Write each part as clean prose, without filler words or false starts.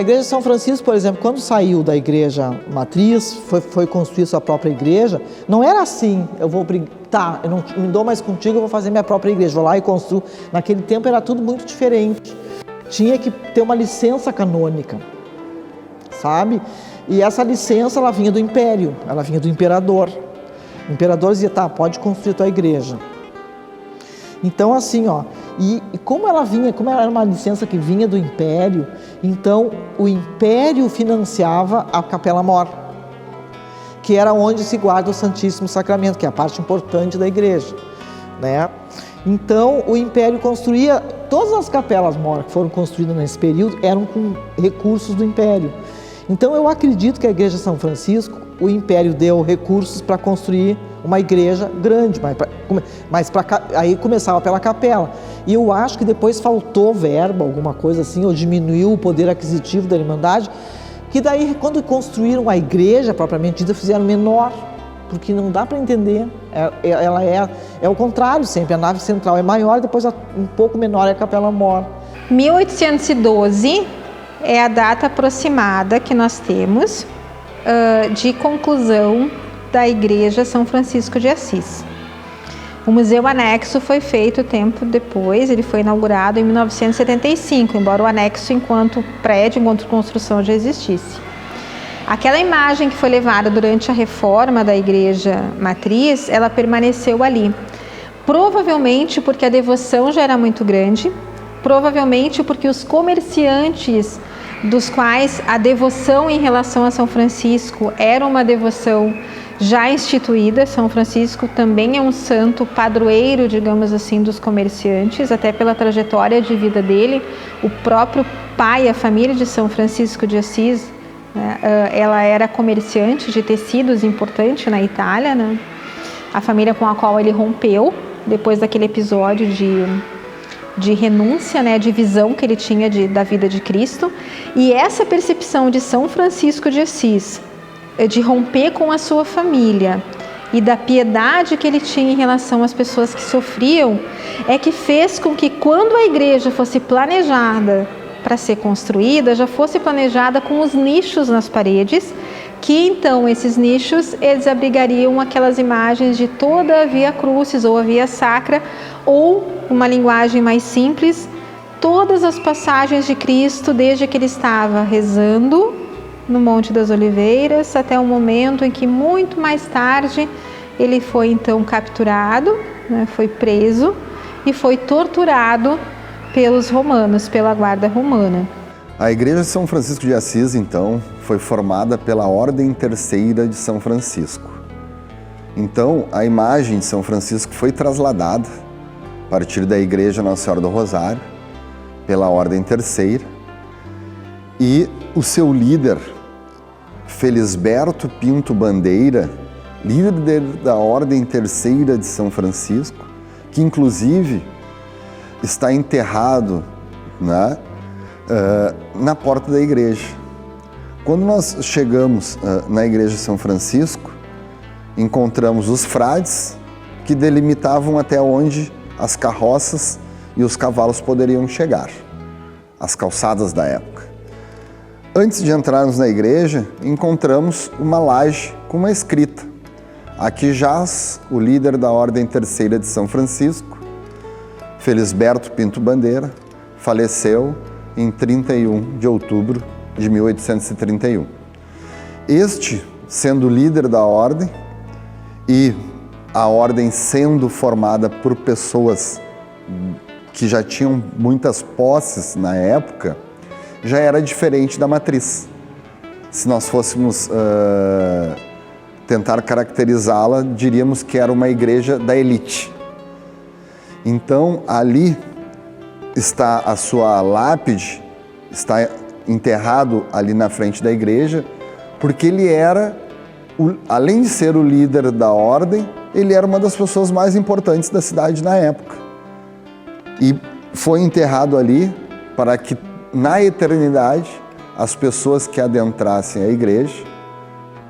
igreja de São Francisco, por exemplo, quando saiu da igreja matriz, foi construir sua própria igreja, não era assim, eu não me dou mais contigo, eu vou fazer minha própria igreja, vou lá e construo. Naquele tempo era tudo muito diferente, tinha que ter uma licença canônica, sabe? E essa licença, ela vinha do império, ela vinha do imperador. O imperador dizia, tá, pode construir tua igreja. Então, assim, e como ela era uma licença que vinha do Império, então o Império financiava a Capela Mor, que era onde se guarda o Santíssimo Sacramento, que é a parte importante da igreja, né? Então, o Império construía, todas as Capelas Mor que foram construídas nesse período eram com recursos do Império. Então, eu acredito que a Igreja de São Francisco, o Império deu recursos para construir uma igreja grande, aí começava pela capela. E eu acho que depois faltou verba, alguma coisa assim, ou diminuiu o poder aquisitivo da Irmandade, que daí, quando construíram a igreja propriamente dita, fizeram menor, porque não dá para entender. Ela é o contrário sempre, a nave central é maior, depois um pouco menor é a Capela Mor. 1812 é a data aproximada que nós temos de conclusão da Igreja São Francisco de Assis. O museu anexo foi feito tempo depois, ele foi inaugurado em 1975, embora o anexo enquanto prédio, enquanto construção já existisse. Aquela imagem que foi levada durante a reforma da Igreja Matriz, ela permaneceu ali. Provavelmente porque a devoção já era muito grande, provavelmente porque os comerciantes dos quais a devoção em relação a São Francisco era uma devoção já instituída. São Francisco também é um santo padroeiro, digamos assim, dos comerciantes, até pela trajetória de vida dele. O próprio pai, a família de São Francisco de Assis, né, ela era comerciante de tecidos importante na Itália, né? A família com a qual ele rompeu depois daquele episódio de renúncia, né, de visão que ele tinha da vida de Cristo. E essa percepção de São Francisco de Assis, de romper com a sua família e da piedade que ele tinha em relação às pessoas que sofriam, é que fez com que, quando a igreja fosse planejada para ser construída, já fosse planejada com os nichos nas paredes, que então esses nichos, eles abrigariam aquelas imagens de toda a Via Crucis ou a Via Sacra, ou, uma linguagem mais simples, todas as passagens de Cristo desde que ele estava rezando no Monte das Oliveiras até o momento em que, muito mais tarde, ele foi então capturado, né, foi preso e foi torturado pelos romanos, pela guarda romana. A Igreja de São Francisco de Assis, então, foi formada pela Ordem Terceira de São Francisco. Então, a imagem de São Francisco foi trasladada a partir da Igreja Nossa Senhora do Rosário, pela Ordem Terceira, e o seu líder, Felisberto Pinto Bandeira, líder da Ordem Terceira de São Francisco, que inclusive está enterrado na porta da igreja. Quando nós chegamos na Igreja de São Francisco, encontramos os frades que delimitavam até onde as carroças e os cavalos poderiam chegar, as calçadas da época. Antes de entrarmos na igreja, encontramos uma laje com uma escrita: aqui jaz o líder da Ordem Terceira de São Francisco, Felisberto Pinto Bandeira, faleceu em 31 de outubro de 1831. Este, sendo líder da ordem, e a ordem sendo formada por pessoas que já tinham muitas posses na época, já era diferente da matriz. Se nós fôssemos tentar caracterizá-la, diríamos que era uma igreja da elite. Então, ali está a sua lápide, está enterrado ali na frente da igreja, porque ele era, além de ser o líder da ordem, ele era uma das pessoas mais importantes da cidade na época. E foi enterrado ali para que, na eternidade, as pessoas que adentrassem a igreja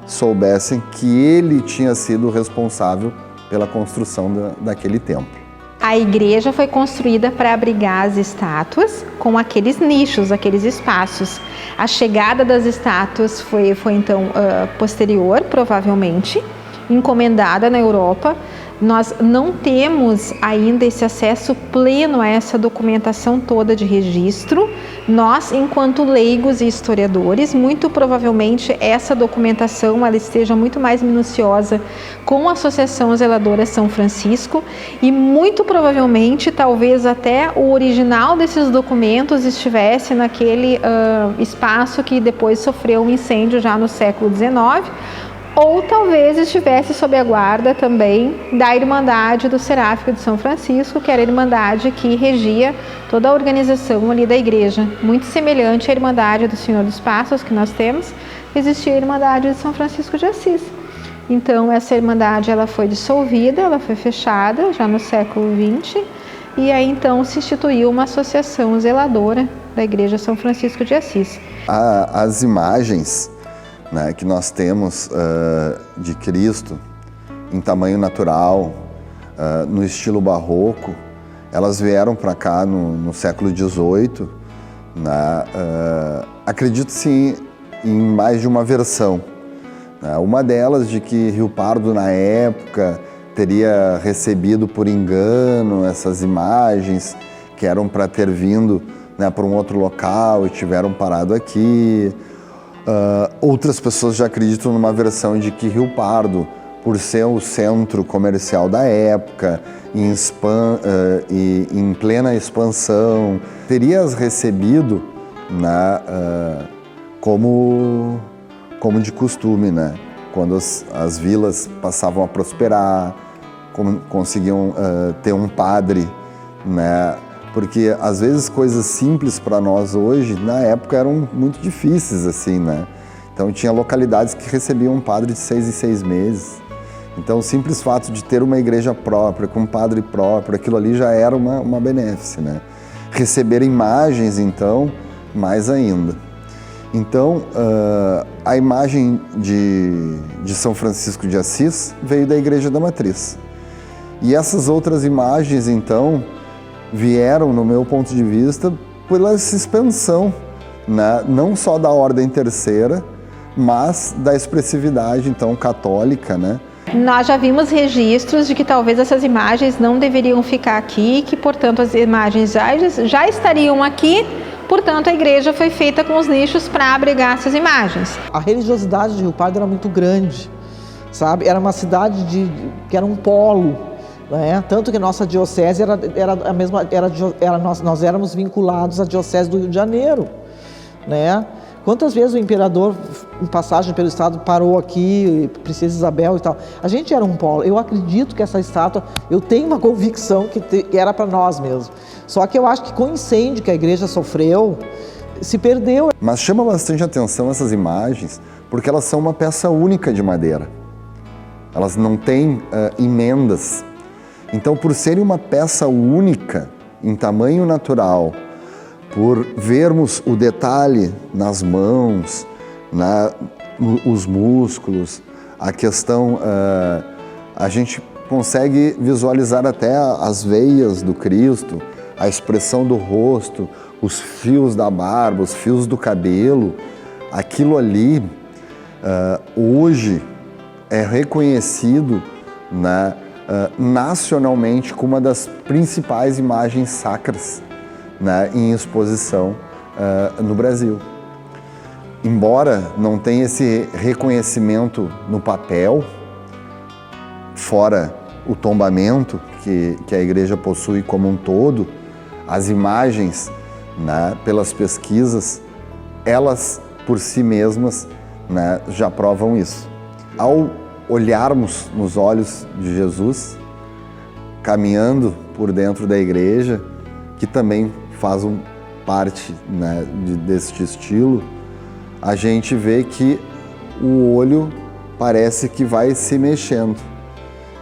soubessem que ele tinha sido responsável pela construção daquele templo. A igreja foi construída para abrigar as estátuas com aqueles nichos, aqueles espaços. A chegada das estátuas foi então posterior, provavelmente, encomendada na Europa. Nós não temos ainda esse acesso pleno a essa documentação toda de registro. Nós, enquanto leigos e historiadores, muito provavelmente essa documentação ela esteja muito mais minuciosa com a Associação Zeladora São Francisco e muito provavelmente, talvez até o original desses documentos estivesse naquele espaço que depois sofreu um incêndio já no século XIX, ou talvez estivesse sob a guarda também da Irmandade do Seráfico de São Francisco, que era a Irmandade que regia toda a organização ali da igreja. Muito semelhante à Irmandade do Senhor dos Passos que nós temos, existia a Irmandade de São Francisco de Assis. Então essa Irmandade ela foi dissolvida, ela foi fechada já no século XX, e aí então se instituiu uma associação zeladora da Igreja São Francisco de Assis. As imagens, né, que nós temos de Cristo em tamanho natural, no estilo barroco, elas vieram para cá no século XVIII, né, acredito-se em mais de uma versão. Né, uma delas de que Rio Pardo, na época, teria recebido por engano essas imagens que eram para ter vindo, né, para um outro local e tiveram parado aqui. Outras pessoas já acreditam numa versão de que Rio Pardo, por ser o centro comercial da época, em plena expansão, teria as recebido, né, como de costume, né? Quando as vilas passavam a prosperar, conseguiam ter um padre, né? Porque às vezes coisas simples para nós hoje, na época eram muito difíceis assim, né? Então tinha localidades que recebiam um padre de 6 em 6 meses. Então o simples fato de ter uma igreja própria, com um padre próprio, aquilo ali já era uma benéfice, né? Receber imagens, então, mais ainda. Então a imagem de São Francisco de Assis veio da Igreja da Matriz. E essas outras imagens, então, vieram, no meu ponto de vista, pela expansão, né? Não só da Ordem Terceira, mas da expressividade, então, católica, né? Nós já vimos registros de que talvez essas imagens não deveriam ficar aqui, que, portanto, as imagens já estariam aqui, portanto, a igreja foi feita com os nichos para abrigar essas imagens. A religiosidade de Rio Pardo era muito grande, sabe? Era uma cidade que era um polo. Tanto que nossa diocese era a mesma, nós éramos vinculados à diocese do Rio de Janeiro, né? Quantas vezes o imperador, em passagem pelo estado, parou aqui, Princesa Isabel e tal. A gente era um polo. Eu acredito que essa estátua, eu tenho uma convicção que era para nós mesmo. Só que eu acho que com o incêndio que a igreja sofreu, se perdeu. Mas chama bastante atenção essas imagens, porque elas são uma peça única de madeira. Elas não têm emendas. Então, por serem uma peça única, em tamanho natural, por vermos o detalhe nas mãos, os músculos, a questão, a gente consegue visualizar até as veias do Cristo, a expressão do rosto, os fios da barba, os fios do cabelo. Aquilo ali, hoje, é reconhecido, né, nacionalmente como uma das principais imagens sacras, né, em exposição no Brasil. Embora não tenha esse reconhecimento no papel, fora o tombamento que a igreja possui como um todo, as imagens, né, pelas pesquisas, elas por si mesmas, né, já provam isso. Ao olharmos nos olhos de Jesus, caminhando por dentro da igreja, que também faz parte, né, deste estilo, a gente vê que o olho parece que vai se mexendo.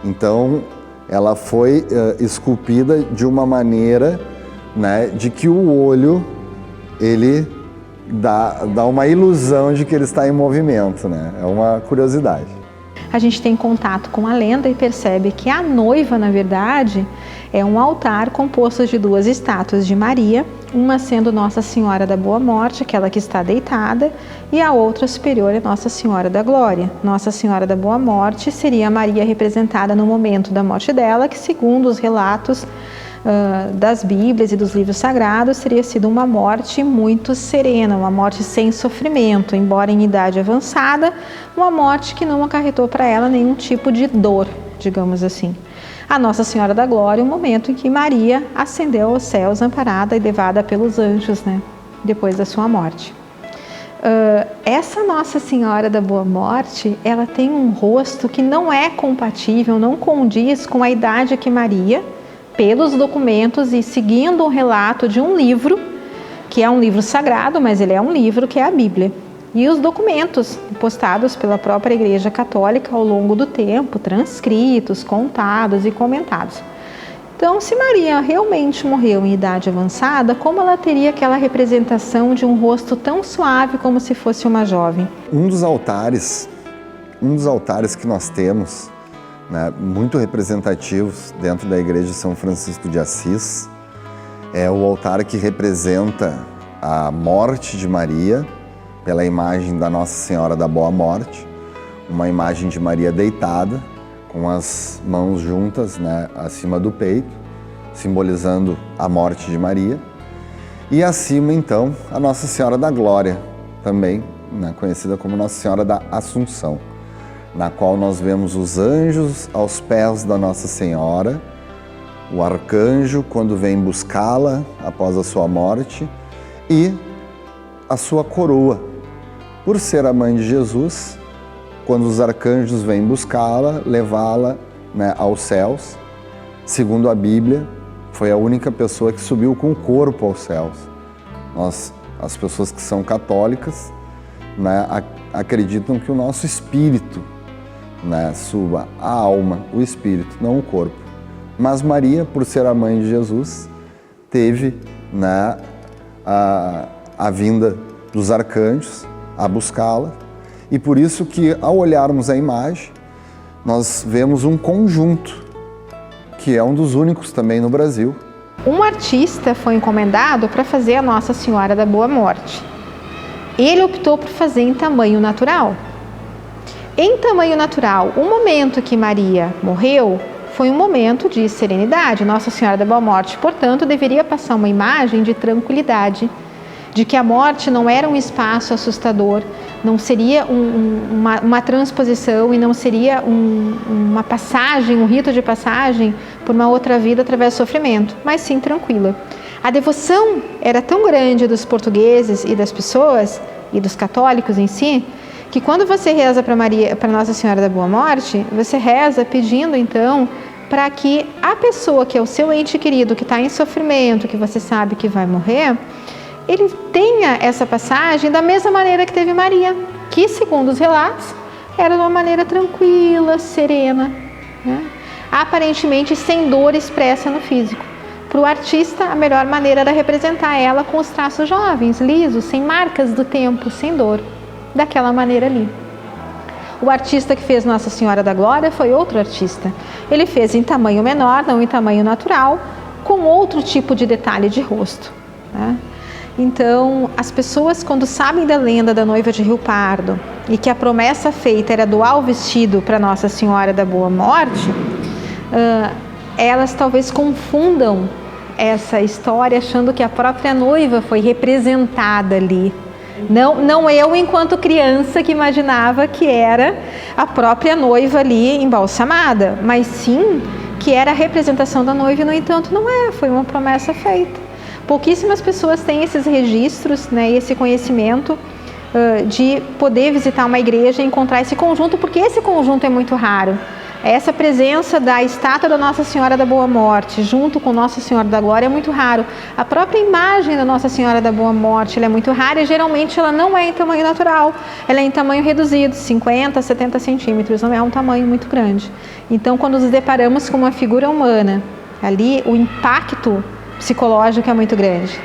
Então, ela foi esculpida de uma maneira, né, de que o olho, ele dá uma ilusão de que ele está em movimento, né? É uma curiosidade. A gente tem contato com a lenda e percebe que a noiva, na verdade, É um altar composto de 2 estátuas de Maria, uma sendo Nossa Senhora da Boa Morte, aquela que está deitada, e a outra superior é Nossa Senhora da Glória. Nossa Senhora da Boa Morte seria Maria representada no momento da morte dela, que segundo os relatos das Bíblias e dos livros sagrados, teria sido uma morte muito serena, uma morte sem sofrimento, embora em idade avançada, uma morte que não acarretou para ela nenhum tipo de dor, digamos assim. A Nossa Senhora da Glória, o momento em que Maria ascendeu aos céus, amparada e levada pelos anjos, né, depois da sua morte. Essa Nossa Senhora da Boa Morte, ela tem um rosto que não é compatível, não condiz com a idade que Maria, pelos documentos e seguindo o relato de um livro, que é um livro sagrado, mas ele é um livro que é a Bíblia. E os documentos postados pela própria Igreja Católica ao longo do tempo, transcritos, contados e comentados. Então, se Maria realmente morreu em idade avançada, como ela teria aquela representação de um rosto tão suave como se fosse uma jovem? Um dos altares que nós temos, né, muito representativos dentro da Igreja de São Francisco de Assis, é o altar que representa a morte de Maria pela imagem da Nossa Senhora da Boa Morte, uma imagem de Maria deitada, com as mãos juntas, né, acima do peito, simbolizando a morte de Maria. E acima, então, a Nossa Senhora da Glória, também, né, conhecida como Nossa Senhora da Assunção, na qual nós vemos os anjos aos pés da Nossa Senhora, o arcanjo quando vem buscá-la após a sua morte e a sua coroa. Por ser a mãe de Jesus, quando os arcanjos vêm buscá-la, levá-la, né, aos céus, segundo a Bíblia, foi a única pessoa que subiu com o corpo aos céus. As pessoas que são católicas, né, acreditam que o nosso espírito, né, suba, a alma, o espírito, não o corpo. Mas Maria, por ser a mãe de Jesus, teve, né, a vinda dos arcanjos a buscá-la, e por isso que, ao olharmos a imagem, nós vemos um conjunto, que é um dos únicos também no Brasil. Um artista foi encomendado para fazer a Nossa Senhora da Boa Morte. Ele optou por fazer em tamanho natural. Em tamanho natural, o momento que Maria morreu foi um momento de serenidade. Nossa Senhora da Boa Morte, portanto, deveria passar uma imagem de tranquilidade, de que a morte não era um espaço assustador, não seria uma transposição e não seria uma passagem, um rito de passagem por uma outra vida através do sofrimento, mas sim tranquila. A devoção era tão grande dos portugueses e das pessoas, e dos católicos em si, que quando você reza para Nossa Senhora da Boa Morte, você reza pedindo então para que a pessoa que é o seu ente querido, que está em sofrimento, que você sabe que vai morrer, ele tenha essa passagem da mesma maneira que teve Maria, que, segundo os relatos, era de uma maneira tranquila, serena, né? Aparentemente sem dor expressa no físico. Para o artista, a melhor maneira era representar ela com os traços jovens, lisos, sem marcas do tempo, sem dor, daquela maneira ali. O artista que fez Nossa Senhora da Glória foi outro artista. Ele fez em tamanho menor, não em tamanho natural, com outro tipo de detalhe de rosto, né? Então, as pessoas, quando sabem da lenda da noiva de Rio Pardo e que a promessa feita era doar o vestido para Nossa Senhora da Boa Morte, elas talvez confundam essa história achando que a própria noiva foi representada ali. Não eu, enquanto criança, que imaginava que era a própria noiva ali embalsamada, mas sim que era a representação da noiva e, no entanto, não é, foi uma promessa feita. Pouquíssimas pessoas têm esses registros, né, e esse conhecimento de poder visitar uma igreja e encontrar esse conjunto, porque esse conjunto é muito raro. Essa presença da estátua da Nossa Senhora da Boa Morte junto com Nossa Senhora da Glória é muito raro. A própria imagem da Nossa Senhora da Boa Morte ela é muito rara e geralmente ela não é em tamanho natural. Ela é em tamanho reduzido, 50, 70 centímetros, não é um tamanho muito grande. Então, quando nos deparamos com uma figura humana, ali o impacto psicológico é muito grande.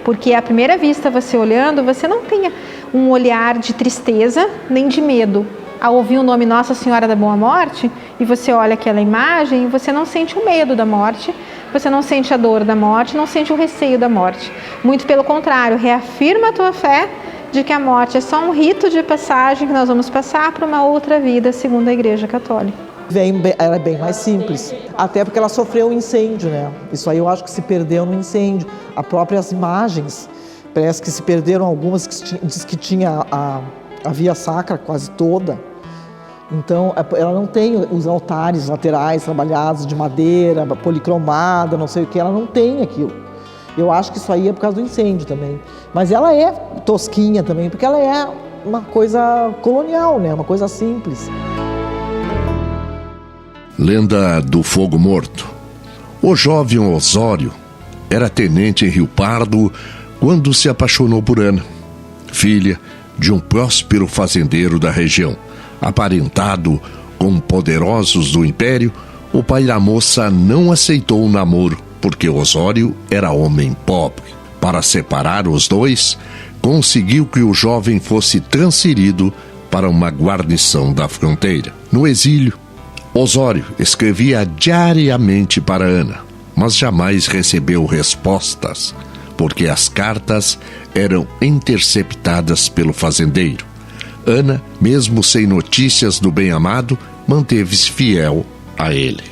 Porque à primeira vista, você olhando, você não tem um olhar de tristeza nem de medo. a ouvir o nome Nossa Senhora da Boa Morte, e você olha aquela imagem e você não sente o medo da morte, você não sente a dor da morte, não sente o receio da morte. Muito pelo contrário, reafirma a tua fé de que a morte é só um rito de passagem que nós vamos passar para uma outra vida, segundo a Igreja Católica. Ela é bem mais simples, até porque ela sofreu um incêndio, né? Isso aí eu acho que se perdeu no incêndio. As próprias imagens, parece que se perderam algumas, que diz que tinha a via sacra quase toda. Então, ela não tem os altares laterais trabalhados de madeira, policromada, não sei o que, ela não tem aquilo. Eu acho que isso aí é por causa do incêndio também. Mas ela é tosquinha também, porque ela é uma coisa colonial, né? Uma coisa simples. Lenda do Fogo Morto. O jovem Osório era tenente em Rio Pardo quando se apaixonou por Ana, filha de um próspero fazendeiro da região. Aparentado com poderosos do império, o pai da moça não aceitou o namoro, porque Osório era homem pobre. Para separar os dois, conseguiu que o jovem fosse transferido para uma guarnição da fronteira. No exílio, Osório escrevia diariamente para Ana, mas jamais recebeu respostas, porque as cartas eram interceptadas pelo fazendeiro. Ana, mesmo sem notícias do bem-amado, manteve-se fiel a ele.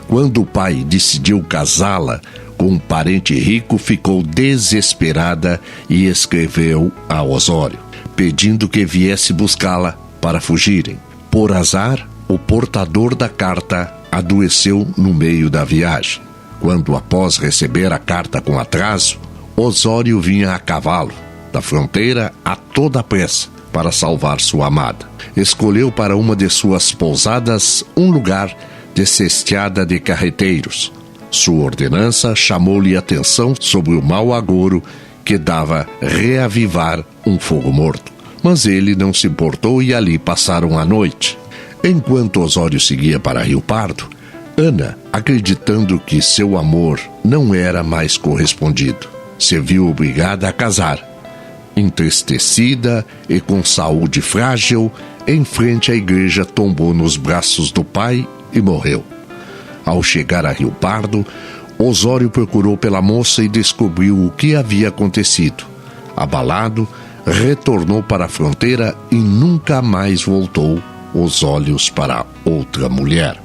Quando o pai decidiu casá-la com um parente rico, ficou desesperada e escreveu a Osório, pedindo que viesse buscá-la para fugirem. Por azar, o portador da carta adoeceu no meio da viagem. Quando, após receber a carta com atraso, Osório vinha a cavalo da fronteira a toda pressa para salvar sua amada. Escolheu para uma de suas pousadas um lugar de cesteada de carreteiros. Sua ordenança chamou-lhe atenção sobre o mau agouro que dava reavivar um fogo morto. Mas ele não se importou e ali passaram a noite. Enquanto Osório seguia para Rio Pardo, Ana, acreditando que seu amor não era mais correspondido, se viu obrigada a casar. Entristecida e com saúde frágil, em frente à igreja tombou nos braços do pai e morreu. Ao chegar a Rio Pardo, Osório procurou pela moça e descobriu o que havia acontecido. Abalado, retornou para a fronteira e nunca mais voltou os olhos para outra mulher.